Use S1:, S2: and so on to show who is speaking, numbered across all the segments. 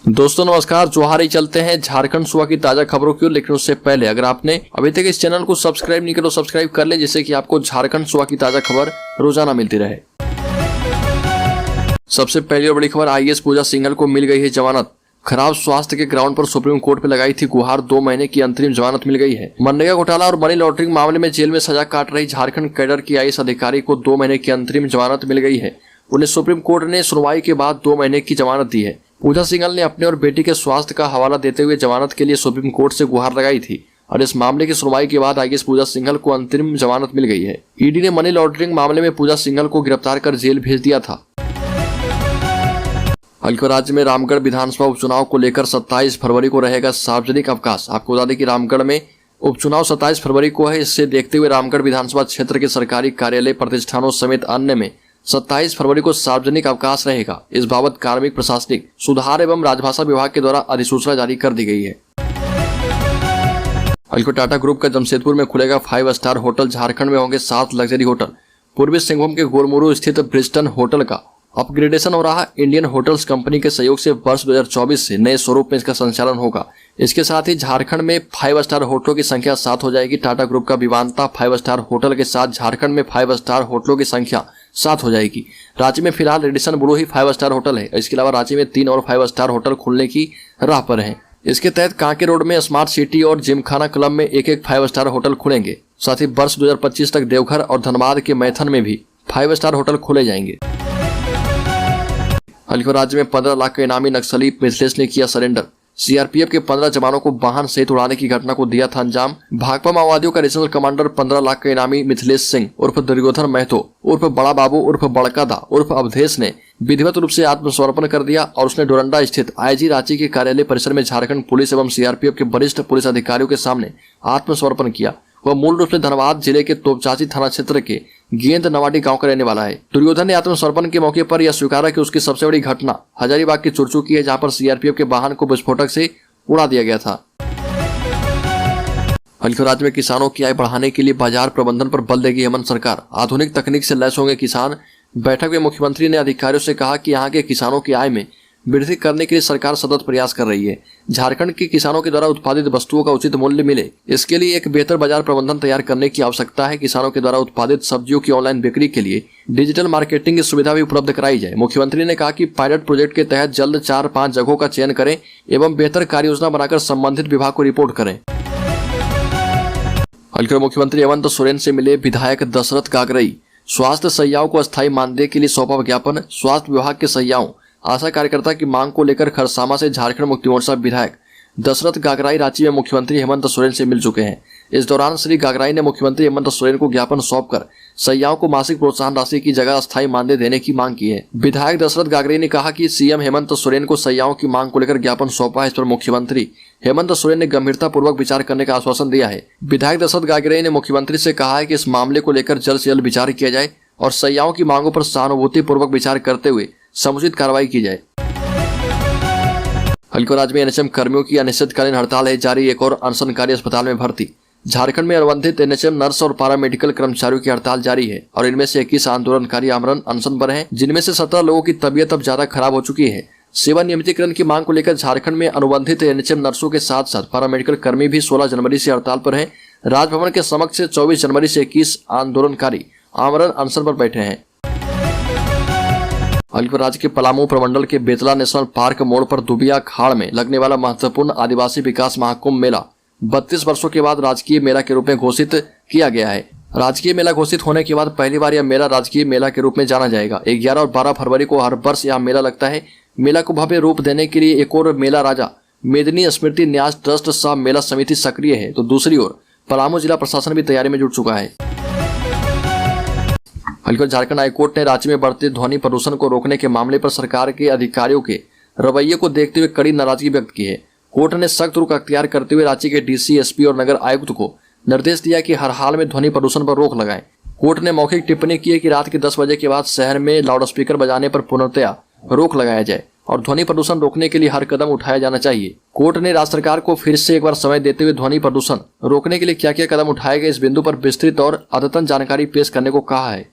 S1: दोस्तों नमस्कार, जोहारी चलते हैं झारखंड सूबा की ताजा खबरों की ओर। लेकिन उससे पहले अगर आपने अभी तक इस चैनल को सब्सक्राइब नहीं किया तो सब्सक्राइब कर ले, जिससे कि आपको झारखंड सूबा की ताजा खबर रोजाना मिलती रहे। सबसे पहली और बड़ी खबर, आईएएस पूजा सिंघल को मिल गई है जमानत। खराब स्वास्थ्य के ग्राउंड पर सुप्रीम कोर्ट पे लगाई थी गुहार, 2 महीने की अंतरिम जमानत मिल गई है। मनरेगा घोटाला और मनी लॉन्ड्रिंग मामले में जेल में सजा काट रही झारखंड कैडर की आईएएस अधिकारी को 2 महीने की अंतरिम जमानत मिल गई है। उन्हें सुप्रीम कोर्ट ने सुनवाई के बाद 2 महीने की जमानत दी है। पूजा सिंघल ने अपने और बेटी के स्वास्थ्य का हवाला देते हुए जमानत के लिए सुप्रीम कोर्ट से गुहार लगाई थी और इस मामले की सुनवाई के बाद आईएएस पूजा सिंघल को अंतरिम जमानत मिल गई है। ईडी ने मनी लॉन्ड्रिंग मामले में पूजा सिंघल को गिरफ्तार कर जेल भेज दिया था। हल्के राज्य में रामगढ़ विधानसभा उपचुनाव को लेकर 27 फरवरी को रहेगा सार्वजनिक अवकाश। आपको बता दें कि रामगढ़ में उपचुनाव 27 फरवरी को है। इससे देखते हुए रामगढ़ विधानसभा क्षेत्र के सरकारी कार्यालय, प्रतिष्ठानों समेत अन्य में 27 फरवरी को सार्वजनिक अवकाश रहेगा। इस बाबत कार्मिक, प्रशासनिक सुधार एवं राजभाषा विभाग के द्वारा अधिसूचना जारी कर दी गई है। हल्के टाटा ग्रुप का जमशेदपुर में खुलेगा 5 स्टार होटल। झारखंड में होंगे 7 लग्जरी होटल। पूर्वी सिंहभूम के गोरमुरु स्थित ब्रिस्टन होटल का अपग्रेडेशन हो रहा। इंडियन होटल्स कंपनी के सहयोग से वर्ष 2024 से नए स्वरूप में इसका संचालन होगा। इसके साथ ही झारखंड में 5 स्टार होटलों की संख्या 7 हो जाएगी। टाटा ग्रुप का विवांता 5 स्टार होटल के साथ झारखंड में 5 स्टार होटलों की संख्या 7 हो जाएगी। रांची में फिलहाल रेडिसन ब्लू ही 5 स्टार होटल है। इसके अलावा रांची में 3 और 5 स्टार होटल खुलने की राह पर है। इसके तहत कांके रोड में स्मार्ट सिटी और जिमखाना क्लब में एक 5 स्टार होटल खुलेंगे। साथ ही वर्ष 2025 तक देवघर और धनबाद के मैथन में भी 5 स्टार होटल खोले जाएंगे। हल्के राज्य में 15 लाख का इनामी नक्सली मिथिलेश ने किया सरेंडर। सीआरपीएफ के 15 जवानों को वाहन सहित उड़ाने की घटना को दिया था अंजाम। भाकपा माओवादियों का रीजनल कमांडर 15 लाख का इनामी मिथिलेश सिंह उर्फ दुर्योधन महतो उर्फ बड़ा बाबू उर्फ बड़कादा उर्फ अवधेश ने विधिवत रूप से आत्मसमर्पण कर दिया और उसने डोरंडा स्थित आईजी रांची के कार्यालय परिसर में झारखंड पुलिस एवं सीआरपीएफ के वरिष्ठ पुलिस अधिकारियों के सामने आत्मसमर्पण किया। वह मूल रूप से धनबाद जिले के तोपचाची थाना क्षेत्र के गेंद नवाडी गांव का रहने वाला है। दुर्योधन ने आत्मसमर्पण के मौके पर यह स्वीकारा कि उसकी सबसे बड़ी घटना हजारीबाग की चुरचुकी है, जहां पर सीआरपीएफ के वाहन को विस्फोटक से उड़ा दिया गया था। हल्के राज्य में किसानों की आय बढ़ाने के लिए बाजार प्रबंधन पर बल देगी हेमंत सरकार। आधुनिक तकनीक से लैस होंगे किसान। बैठक में मुख्यमंत्री ने अधिकारियों से कहा कि यहाँ के किसानों की आय में वृद्धि करने के लिए सरकार सतत प्रयास कर रही है। झारखंड के किसानों के द्वारा उत्पादित वस्तुओं का उचित मूल्य मिले, इसके लिए एक बेहतर बाजार प्रबंधन तैयार करने की आवश्यकता है। किसानों के द्वारा उत्पादित सब्जियों की ऑनलाइन बिक्री के लिए डिजिटल मार्केटिंग की सुविधा भी उपलब्ध कराई जाए। मुख्यमंत्री ने कहा कि पायलट प्रोजेक्ट के तहत जल्द 4-5 जगहों का चयन करें एवं बेहतर कार्य योजना बनाकर संबंधित विभाग को रिपोर्ट करें। हल्के मुख्यमंत्री हेमंत सोरेन से मिले विधायक दशरथ गागरई। स्वास्थ्य सहियाओं को अस्थायी मानदेय के लिए सौंपा ज्ञापन। स्वास्थ्य विभाग के सहियाओं, आशा कार्यकर्ता की मांग को लेकर खरसामा से झारखंड मुक्ति मोर्चा विधायक दशरथ गागराई रांची में मुख्यमंत्री हेमंत सोरेन से मिल चुके हैं। इस दौरान श्री गागराई ने मुख्यमंत्री हेमंत सोरेन को ज्ञापन सौंपकर सहियाओं को मासिक प्रोत्साहन राशि की जगह अस्थायी मानदेय देने की मांग की है। विधायक दशरथ गागराई ने कहा कि सीएम हेमंत सोरेन को सहियाओं की मांग को लेकर ज्ञापन सौंपा है। इस पर मुख्यमंत्री हेमंत सोरेन ने गंभीरता पूर्वक विचार करने का आश्वासन दिया है। विधायक दशरथ गागराई ने मुख्यमंत्री से कहा है कि इस मामले को लेकर जल्द से जल्द विचार किया जाए और सहियाओं की मांगों पर सहानुभूति पूर्वक विचार करते हुए समुचित कार्रवाई की जाए। हल्के राज्य में एनएचएम कर्मियों की अनिश्चितकालीन हड़ताल है जारी। एक और अनशनकारी अस्पताल में भर्ती। झारखंड में अनुबंधित एनएचएम नर्स और पैरामेडिकल कर्मचारियों की हड़ताल जारी है और इनमें से 21 आंदोलनकारी आमरण अनशन पर हैं, जिनमें से 17 लोगों की तबीयत अब ज्यादा खराब हो चुकी है। सेवा नियमितीकरण की मांग को लेकर झारखंड में अनुबंधित एनएचएम नर्सों के साथ साथ पैरामेडिकल कर्मी भी 16 जनवरी से हड़ताल पर है। राजभवन के समक्ष 24 जनवरी से 21 आंदोलनकारी आमरण अनशन पर बैठे हैं। हल्के राज्य के पलामू प्रमंडल के बेतला नेशनल पार्क मोड़ पर दुबिया खाड़ में लगने वाला महत्वपूर्ण आदिवासी विकास महाकुंभ मेला 32 वर्षों के बाद राजकीय मेला के रूप में घोषित किया गया है। राजकीय मेला घोषित होने के बाद पहली बार यह मेला राजकीय मेला के रूप में जाना जाएगा। 11 और 12 फरवरी को हर वर्ष यह मेला लगता है। मेला को भव्य रूप देने के लिए एक और मेला राजा मेदिनी स्मृति न्यास ट्रस्ट सह मेला समिति सक्रिय है, तो दूसरी ओर पलामू जिला प्रशासन भी तैयारी में जुट चुका है। हल्के झारखंड हाईकोर्ट ने रांची में बढ़ते ध्वनि प्रदूषण को रोकने के मामले पर सरकार के अधिकारियों के रवैये को देखते हुए कड़ी नाराजगी व्यक्त की है। कोर्ट ने सख्त रुख अख्तियार करते हुए रांची के डीसी, एसपी और नगर आयुक्त को निर्देश दिया कि हर हाल में ध्वनि प्रदूषण पर रोक लगाएं। कोर्ट ने मौखिक टिप्पणी की है कि रात के 10 बजे के बाद शहर में लाउडस्पीकर बजाने पर पूर्णतया रोक लगाया जाए और ध्वनि प्रदूषण रोकने के लिए हर कदम उठाया जाना चाहिए। कोर्ट ने राज्य सरकार को फिर से एक बार समय देते हुए ध्वनि प्रदूषण रोकने के लिए क्या क्या कदम उठाए गए इस बिंदु पर विस्तृत और अद्यतन जानकारी पेश करने को कहा है।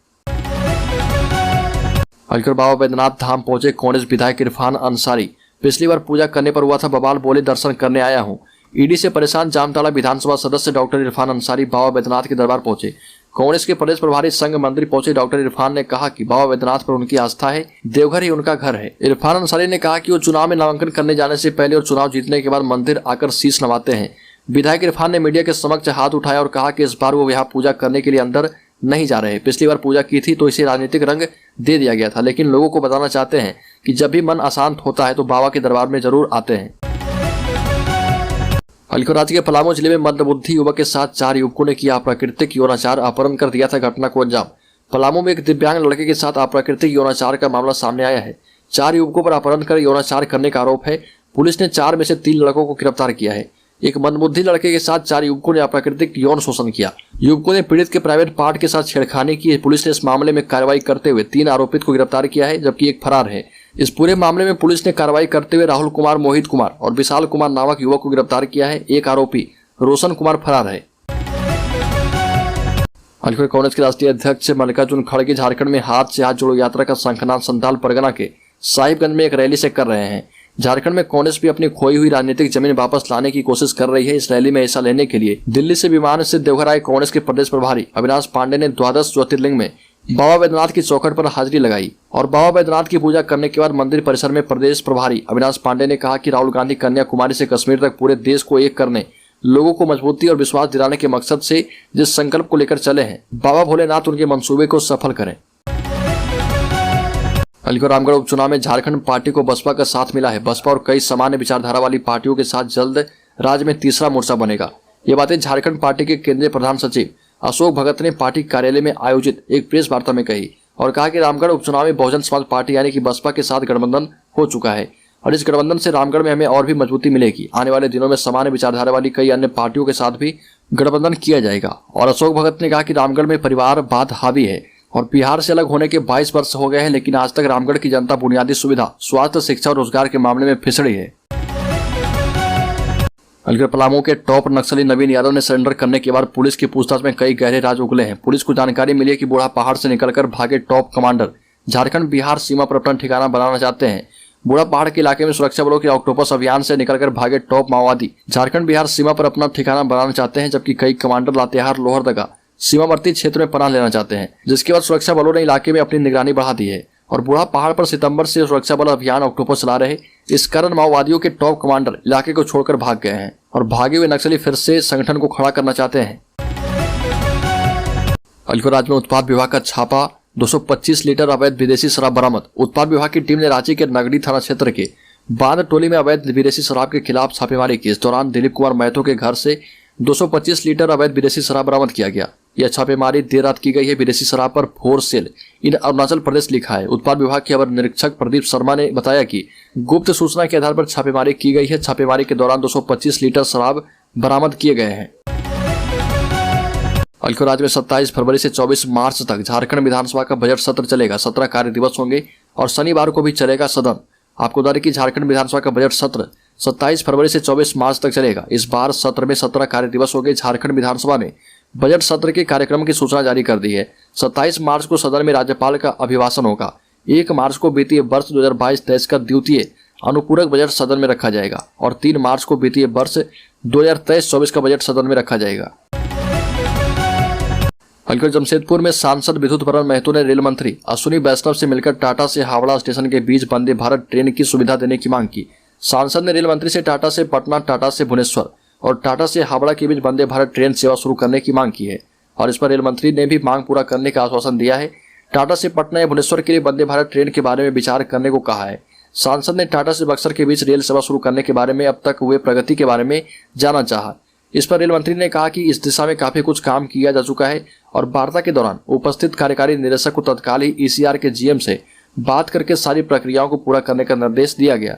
S1: हल्कर बाबा बैद्यनाथ धाम पहुंचे कांग्रेस विधायक इरफान अंसारी। पिछली बार पूजा करने पर हुआ था बवाल, बोले दर्शन करने आया हूँ। ईडी से परेशान जामताड़ा विधानसभा सदस्य डॉक्टर इरफान अंसारी बाबा बैद्यनाथ के दरबार पहुंचे। कांग्रेस के प्रदेश प्रभारी संघ मंदिर पहुंचे डॉक्टर इरफान ने कहा कि बाबा बैद्यनाथ पर उनकी आस्था है, देवघर ही उनका घर है। इरफान अंसारी ने कहा कि वो चुनाव में नामांकन करने जाने से पहले और चुनाव जीतने के बाद मंदिर आकर शीश नवाते हैं। विधायक इरफान ने मीडिया के समक्ष हाथ उठाया और कहा कि इस बार वो यहाँ पूजा करने के लिए अंदर नहीं जा रहे। पिछली बार पूजा की थी तो इसे राजनीतिक रंग दे दिया गया था, लेकिन लोगों को बताना चाहते हैं कि जब भी मन अशांत होता है तो बाबा के दरबार में जरूर आते हैं। हल्के राज्य के पलामू जिले में मंदबुद्धि युवक के साथ 4 युवकों ने किया अप्राकृतिक यौनाचार, अपहरण कर दिया था घटना को अंजाम। पलामू में एक दिव्यांग लड़के के साथ अप्राकृतिक यौनाचार का मामला सामने आया है। 4 युवकों पर अपहरण कर यौनाचार करने का आरोप है। पुलिस ने 4 में से 3 लड़कों को गिरफ्तार किया है। एक मंदबुद्धि लड़के के साथ 4 युवकों ने अप्राकृतिक यौन शोषण किया। युवकों ने पीड़ित के प्राइवेट पार्ट के साथ छेड़खानी की। पुलिस ने इस मामले में कार्रवाई करते हुए 3 आरोपित को गिरफ्तार किया है, जबकि एक फरार है। इस पूरे मामले में पुलिस ने कार्रवाई करते हुए राहुल कुमार, मोहित कुमार और विशाल कुमार नामक युवक को गिरफ्तार किया है। एक आरोपी रोशन कुमार फरार है। कांग्रेस के राष्ट्रीय अध्यक्ष मल्लिकार्जुन खड़गे झारखंड में हाथ से हाथ जोड़ो यात्रा का शंखनाद संथाल परगना के साहिबगंज में एक रैली से कर रहे हैं। झारखंड में कांग्रेस भी अपनी खोई हुई राजनीतिक जमीन वापस लाने की कोशिश कर रही है। इस रैली में हिस्सा लेने के लिए दिल्ली से विमान से देवघर आए कांग्रेस के प्रदेश प्रभारी अविनाश पांडे ने द्वादश ज्योतिर्लिंग में बाबा बैद्यनाथ की चौखट पर हाजिरी लगाई और बाबा बैद्यनाथ की पूजा करने के बाद मंदिर परिसर में प्रदेश प्रभारी अविनाश पांडे ने कहा कि राहुल गांधी कन्याकुमारी से कश्मीर तक पूरे देश को एक करने, लोगों को मजबूती और विश्वास दिलाने के मकसद से जिस संकल्प को लेकर चले हैं, बाबा भोलेनाथ उनके मंसूबे को सफल करें। अलीगढ़ रामगढ़ उपचुनाव में झारखंड पार्टी को बसपा का साथ मिला है। बसपा और कई सामान्य विचारधारा वाली पार्टियों के साथ जल्द राज्य में तीसरा मोर्चा बनेगा। ये बातें झारखंड पार्टी के केंद्रीय प्रधान सचिव अशोक भगत ने पार्टी कार्यालय में आयोजित एक प्रेस वार्ता में कही और कहा कि रामगढ़ उपचुनाव में बहुजन समाज पार्टी यानी कि बसपा के साथ गठबंधन हो चुका है और इस गठबंधन से रामगढ़ में हमें और भी मजबूती मिलेगी। आने वाले दिनों में सामान्य विचारधारा वाली कई अन्य पार्टियों के साथ भी गठबंधन किया जाएगा। और अशोक भगत ने कहा कि रामगढ़ में परिवारवाद हावी है और बिहार से अलग होने के 22 वर्ष हो गए हैं, लेकिन आज तक रामगढ़ की जनता बुनियादी सुविधा, स्वास्थ्य, शिक्षा और रोजगार के मामले में फिसड़ी है। अलीगढ़ पलामू के टॉप नक्सली नवीन यादव ने सरेंडर करने के बाद पुलिस की पूछताछ में कई गहरे राज उगले हैं। पुलिस को जानकारी मिली है कि बूढ़ा पहाड़ से निकलकर भागे टॉप कमांडर झारखंड बिहार सीमा पर अपना ठिकाना बनाना चाहते हैं। बूढ़ा पहाड़ के इलाके में सुरक्षा बलों के ऑक्टोपस अभियान से निकलकर भागे टॉप माओवादी झारखंड बिहार सीमा पर अपना ठिकाना बनाना चाहते हैं, जबकि कई कमांडर लातेहार, लोहरदगा सीमावर्ती क्षेत्र में पनाह लेना चाहते हैं, जिसके बाद सुरक्षा बलों ने इलाके में अपनी निगरानी बढ़ा दी है और बूढ़ा पहाड़ पर सितंबर से सुरक्षा बल अभियान ऑक्टोपस चला रहे। इस कारण माओवादियों के टॉप कमांडर इलाके को छोड़कर भाग गए हैं और भागे हुए नक्सली फिर से संगठन को खड़ा करना चाहते हैं। अलीगढ़ राज्य में उत्पाद विभाग का छापा, 225 लीटर अवैध विदेशी शराब बरामद। उत्पाद विभाग की टीम ने रांची के नगड़ी थाना क्षेत्र के बांध टोली में अवैध विदेशी शराब के खिलाफ छापेमारी की। इस दौरान दिलीप कुमार महतो के घर से 225 लीटर अवैध विदेशी शराब बरामद किया गया। यह छापेमारी देर रात की गई है। विदेशी शराब पर फोर सेल इन अरुणाचल प्रदेश लिखा है। उत्पाद विभाग के अवर निरीक्षक प्रदीप शर्मा ने बताया कि गुप्त सूचना के आधार पर छापेमारी की गई है। छापेमारी के दौरान 225 लीटर शराब बरामद किए गए हैं। अलीगढ़ राज्य में 27 फरवरी से 24 मार्च तक झारखंड विधानसभा का बजट सत्र चलेगा। 17 कार्य दिवस होंगे और शनिवार को भी चलेगा सदन। आपको बता दें कि झारखंड विधानसभा का बजट सत्र 27 फरवरी से 24 मार्च तक चलेगा। इस बार सत्र में 17 कार्य दिवस होंगे। झारखंड विधानसभा ने बजट सत्र के कार्यक्रम की सूचना जारी कर दी है। 27 मार्च को सदन में राज्यपाल का अभिभाषण होगा। 1 मार्च को वित्तीय वर्ष 2022-23 का द्वितीय अनुपूरक बजट सदन में रखा जाएगा और 3 मार्च को वित्तीय वर्ष 2023-24 का बजट सदन में रखा जाएगा। अलीगढ़ जमशेदपुर में सांसद विद्युत वरण महतो ने रेल मंत्री अश्विनी वैष्णव से मिलकर टाटा से हावड़ा स्टेशन के बीच वंदे भारत ट्रेन की सुविधा देने की मांग की। सांसद ने रेल मंत्री से टाटा से पटना, टाटा से भुवनेश्वर और टाटा से हावड़ा के बीच वंदे भारत ट्रेन सेवा शुरू करने की मांग की है और इस पर रेल मंत्री ने भी मांग पूरा करने का आश्वासन दिया है। टाटा से पटना या भुवनेश्वर के लिए वंदे भारत ट्रेन के बारे में विचार करने को कहा है। सांसद ने टाटा से बक्सर के बीच रेल सेवा शुरू करने के बारे में अब तक हुए प्रगति के बारे में जानना चाहा। इस पर रेल मंत्री ने कहा कि इस दिशा में काफी कुछ काम किया जा चुका है और वार्ता के दौरान उपस्थित कार्यकारी निदेशक को तत्काल ही ECR के GM से बात करके सारी प्रक्रियाओं को पूरा करने का निर्देश दिया गया।